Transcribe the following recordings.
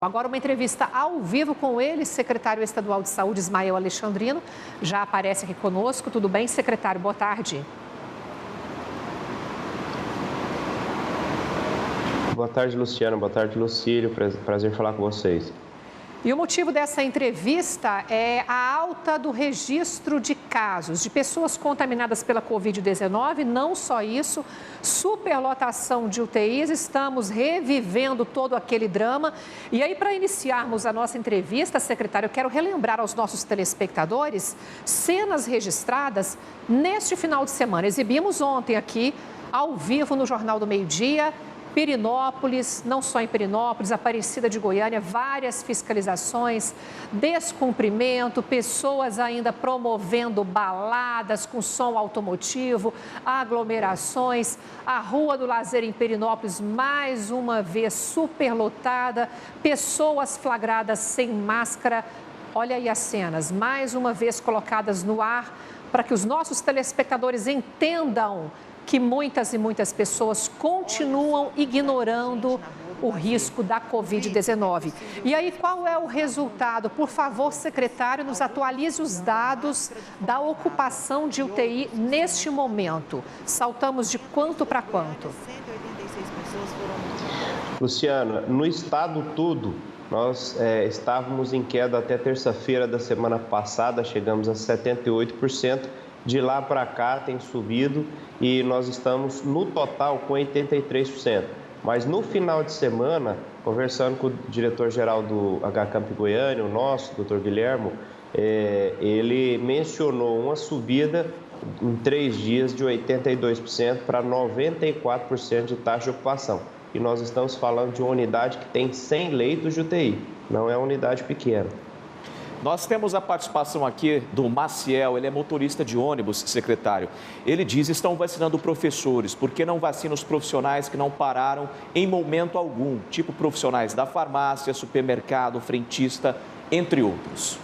Agora uma entrevista ao vivo com ele, secretário estadual de saúde, Ismael Alexandrino, já aparece aqui conosco. Tudo bem, secretário? Boa tarde. Boa tarde, Luciano. Boa tarde, Lucílio. Prazer falar com vocês. E o motivo dessa entrevista é a alta do registro de casos de pessoas contaminadas pela Covid-19. Não só isso, superlotação de UTIs, estamos revivendo todo aquele drama. E aí, para iniciarmos a nossa entrevista, secretário, eu quero relembrar aos nossos telespectadores cenas registradas neste final de semana. Exibimos ontem aqui, ao vivo, no Jornal do Meio-Dia, Pirenópolis, não só em Pirenópolis, Aparecida de Goiânia, várias fiscalizações, descumprimento, pessoas ainda promovendo baladas com som automotivo, aglomerações, a Rua do Lazer em Pirenópolis mais uma vez superlotada, pessoas flagradas sem máscara. Olha aí as cenas, mais uma vez colocadas no ar para que os nossos telespectadores entendam que muitas e muitas pessoas continuam ignorando o risco da Covid-19. E aí, qual é o resultado? Por favor, secretário, nos atualize os dados da ocupação de UTI neste momento. Saltamos de quanto para quanto? Luciana, no estado todo, nós estávamos em queda até terça-feira da semana passada, chegamos a 78%. De lá para cá tem subido e nós estamos no total com 83%. Mas no final de semana, conversando com o diretor-geral do HCamp Goiânia, o nosso, doutor Guilhermo, ele mencionou uma subida em 3 dias de 82% para 94% de taxa de ocupação. E nós estamos falando de uma unidade que tem 100 leitos de UTI, não é uma unidade pequena. Nós temos a participação aqui do Maciel, ele é motorista de ônibus, secretário. Ele diz que estão vacinando professores, por que não vacinam os profissionais que não pararam em momento algum, tipo profissionais da farmácia, supermercado, frentista, entre outros.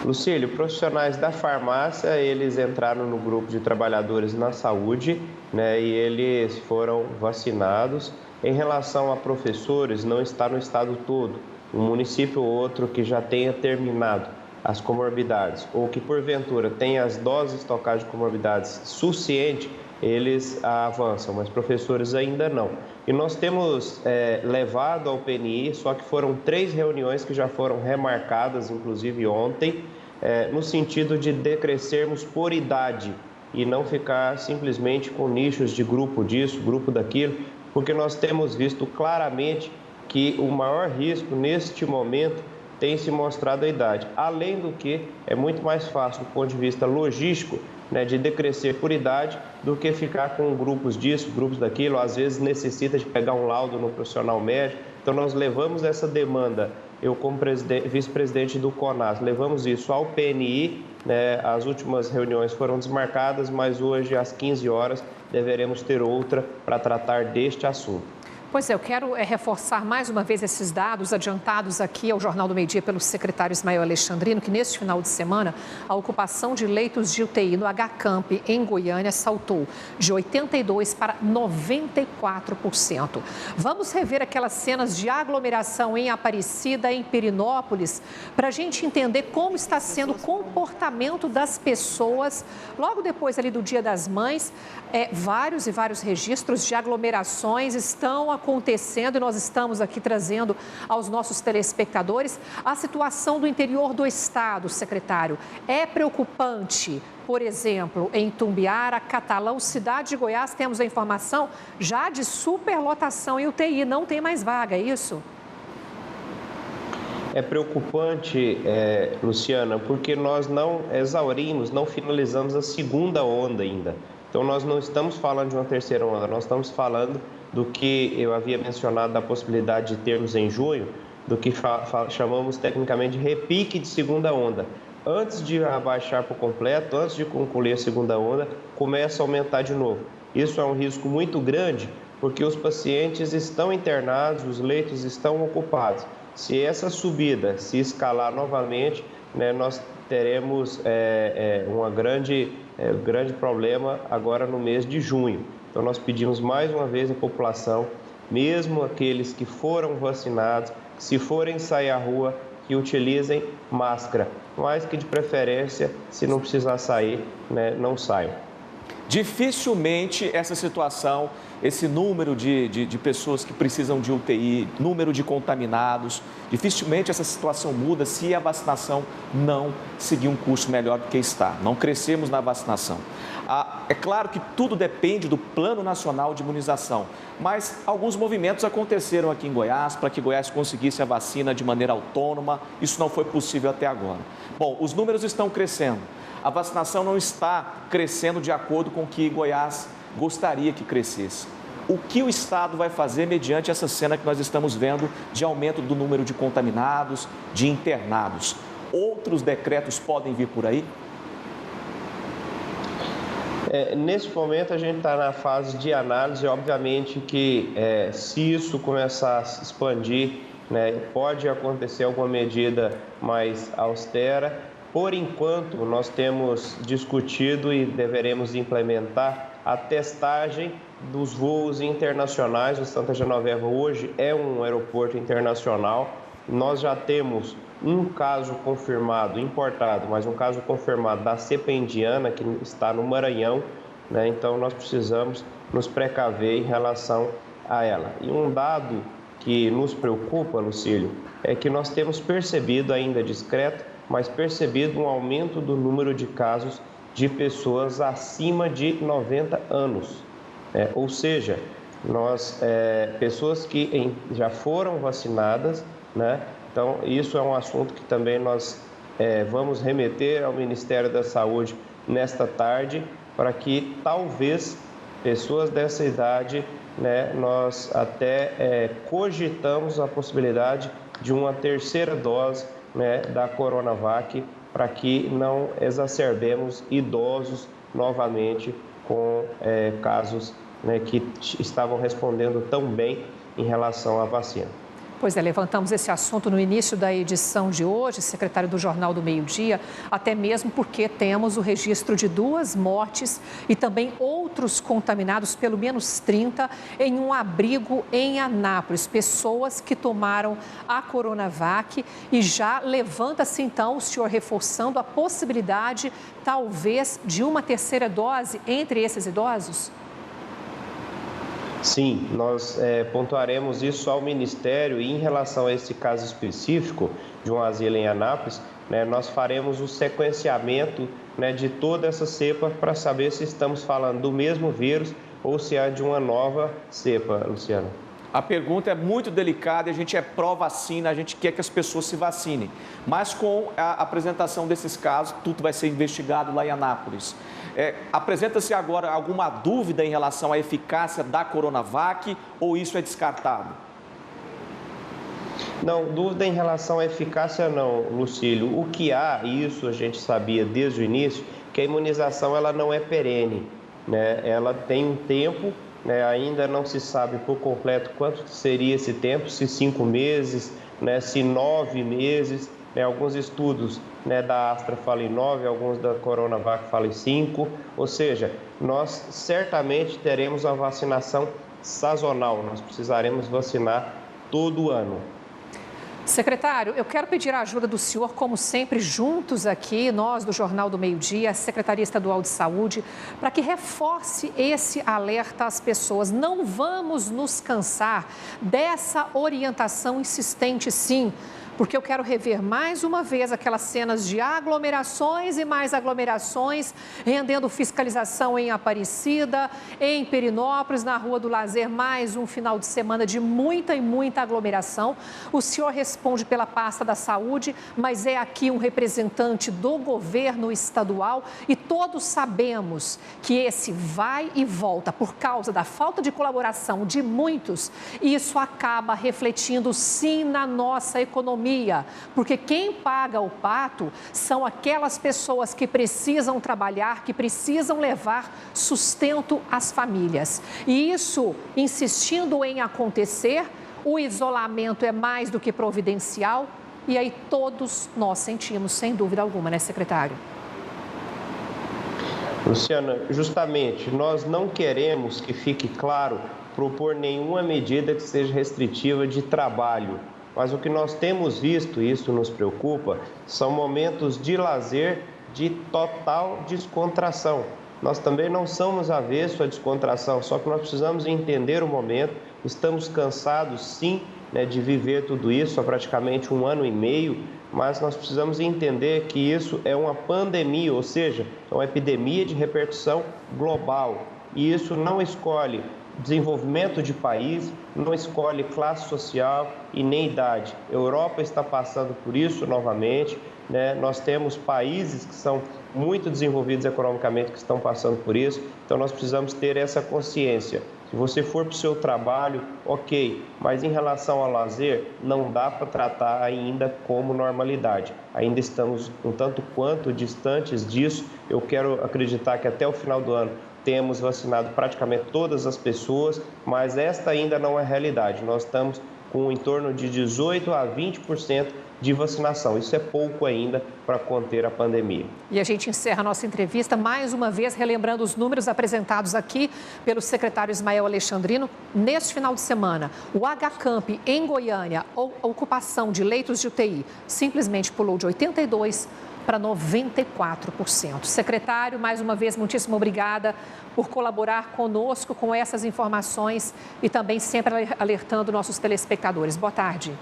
Lucílio, profissionais da farmácia, eles entraram no grupo de trabalhadores na saúde, né, e eles foram vacinados. Em relação a professores, não está no estado todo. Um município ou outro que já tenha terminado as comorbidades ou que porventura tenha as doses totais de comorbidades suficiente, eles avançam, mas professores ainda não. E nós temos levado ao PNI, só que foram 3 reuniões que já foram remarcadas, inclusive ontem, no sentido de decrescermos por idade e não ficar simplesmente com nichos de grupo disso, grupo daquilo, porque nós temos visto claramente que o maior risco neste momento tem se mostrado a idade. Além do que, é muito mais fácil do ponto de vista logístico, né, de decrescer por idade do que ficar com grupos disso, grupos daquilo. Às vezes necessita de pegar um laudo no profissional médico. Então nós levamos essa demanda, eu como vice-presidente do CONAS, levamos isso ao PNI, né, as últimas reuniões foram desmarcadas, mas hoje às 15 horas deveremos ter outra para tratar deste assunto. Pois é, eu quero reforçar mais uma vez esses dados adiantados aqui ao Jornal do Meio-Dia pelo secretário Ismael Alexandrino, que neste final de semana a ocupação de leitos de UTI no HCamp em Goiânia saltou de 82% para 94%. Vamos rever aquelas cenas de aglomeração em Aparecida, em Pirenópolis, para a gente entender como está sendo o comportamento das pessoas. Logo depois ali do Dia das Mães, vários registros de aglomerações estão acontecendo e nós estamos aqui trazendo aos nossos telespectadores a situação do interior do estado, secretário. É preocupante, por exemplo, em Itumbiara, Catalão, cidade de Goiás, temos a informação já de superlotação em UTI, não tem mais vaga, é isso? É preocupante, Luciana, porque nós não exaurimos, não finalizamos a segunda onda ainda. Então, nós não estamos falando de uma terceira onda, nós estamos falando do que eu havia mencionado da possibilidade de termos em junho, do que chamamos tecnicamente de repique de segunda onda. Antes de abaixar por completo, antes de concluir a segunda onda, começa a aumentar de novo. Isso é um risco muito grande, porque os pacientes estão internados, os leitos estão ocupados. Se essa subida se escalar novamente, né, nós teremos um grande problema agora no mês de junho. Então, nós pedimos mais uma vez à população mesmo aqueles que foram vacinados, se forem sair à rua, que utilizem máscara, mas que de preferência, se não precisar sair, né, não saiam. Dificilmente essa situação, esse número de pessoas que precisam de UTI, número de contaminados, dificilmente essa situação muda se a vacinação não seguir um curso melhor do que está. Não crescemos na vacinação. É claro que tudo depende do Plano Nacional de Imunização, mas alguns movimentos aconteceram aqui em Goiás para que Goiás conseguisse a vacina de maneira autônoma. Isso não foi possível até agora. Bom, os números estão crescendo. A vacinação não está crescendo de acordo com o que Goiás gostaria que crescesse. O que o Estado vai fazer mediante essa cena que nós estamos vendo de aumento do número de contaminados, de internados? Outros decretos podem vir por aí? Nesse momento a gente está na fase de análise, obviamente que se isso começar a se expandir, né, pode acontecer alguma medida mais austera. Por enquanto, nós temos discutido e deveremos implementar a testagem dos voos internacionais. O Santa Genoveva hoje é um aeroporto internacional. Nós já temos um caso confirmado, importado, mas um caso confirmado da cepa indiana, que está no Maranhão, né? Então, nós precisamos nos precaver em relação a ela. E um dado que nos preocupa, Lucílio, é que nós temos percebido, ainda discreto, mas percebido um aumento do número de casos de pessoas acima de 90 anos. Ou seja, pessoas que já foram vacinadas, né? Então, isso é um assunto que também nós vamos remeter ao Ministério da Saúde nesta tarde, para que talvez pessoas dessa idade, né, nós até cogitamos a possibilidade de uma terceira dose, né, da Coronavac, para que não exacerbemos idosos novamente com casos, né, que estavam respondendo tão bem em relação à vacina. Pois é, levantamos esse assunto no início da edição de hoje, secretário do Jornal do Meio-Dia, até mesmo porque temos o registro de 2 mortes e também outros contaminados, pelo menos 30, em um abrigo em Anápolis. Pessoas que tomaram a Coronavac, e já levanta-se então o senhor reforçando a possibilidade, talvez, de uma terceira dose entre esses idosos? Sim, nós pontuaremos isso ao Ministério, e em relação a esse caso específico de um asilo em Anápolis, né, nós faremos o sequenciamento, né, de toda essa cepa para saber se estamos falando do mesmo vírus ou se é de uma nova cepa, Luciano. A pergunta é muito delicada e a gente é pró-vacina, a gente quer que as pessoas se vacinem. Mas com a apresentação desses casos, tudo vai ser investigado lá em Anápolis. Apresenta-se agora alguma dúvida em relação à eficácia da Coronavac ou isso é descartado? Não, dúvida em relação à eficácia não, Lucílio. O que há, e isso a gente sabia desde o início, que a imunização ela não é perene, né? Ela tem um tempo. Ainda não se sabe por completo quanto seria esse tempo, se 5 meses, né, se 9 meses. Alguns estudos, né, da Astra falam em 9, alguns da Coronavac falam em 5. Ou seja, nós certamente teremos a vacinação sazonal, nós precisaremos vacinar todo ano. Secretário, eu quero pedir a ajuda do senhor, como sempre, juntos aqui, nós do Jornal do Meio-Dia, a Secretaria Estadual de Saúde, para que reforce esse alerta às pessoas. Não vamos nos cansar dessa orientação insistente, sim, porque eu quero rever mais uma vez aquelas cenas de aglomerações e mais aglomerações, rendendo fiscalização em Aparecida, em Perinópolis, na Rua do Lazer, mais um final de semana de muita e muita aglomeração. O senhor responde pela pasta da saúde, mas é aqui um representante do governo estadual e todos sabemos que esse vai e volta por causa da falta de colaboração de muitos, e isso acaba refletindo sim na nossa economia. Porque quem paga o pato são aquelas pessoas que precisam trabalhar, que precisam levar sustento às famílias. E isso, insistindo em acontecer, o isolamento é mais do que providencial, e aí todos nós sentimos, sem dúvida alguma, né, secretário? Luciana, justamente, nós não queremos que fique claro propor nenhuma medida que seja restritiva de trabalho. Mas o que nós temos visto, e isso nos preocupa, são momentos de lazer de total descontração. Nós também não somos avessos à descontração, só que nós precisamos entender o momento. Estamos cansados, sim, de viver tudo isso há praticamente 1 ano e meio, mas nós precisamos entender que isso é uma pandemia, ou seja, é uma epidemia de repercussão global. E isso não escolhe desenvolvimento de país, não escolhe classe social e nem idade. A Europa está passando por isso novamente, Nós temos países que são muito desenvolvidos economicamente que estão passando por isso, então nós precisamos ter essa consciência. Se você for para o seu trabalho, ok, mas em relação ao lazer, não dá para tratar ainda como normalidade. Ainda estamos um tanto quanto distantes disso. Eu quero acreditar que até o final do ano temos vacinado praticamente todas as pessoas, mas esta ainda não é a realidade. Nós estamos com em torno de 18% a 20% de vacinação. Isso é pouco ainda para conter a pandemia. E a gente encerra a nossa entrevista mais uma vez relembrando os números apresentados aqui pelo secretário Ismael Alexandrino. Neste final de semana, o HCamp em Goiânia, a ocupação de leitos de UTI, simplesmente pulou de 82% para 94%. Secretário, mais uma vez, muitíssimo obrigada por colaborar conosco com essas informações e também sempre alertando nossos telespectadores. Boa tarde.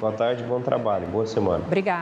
Boa tarde, bom trabalho, boa semana. Obrigada.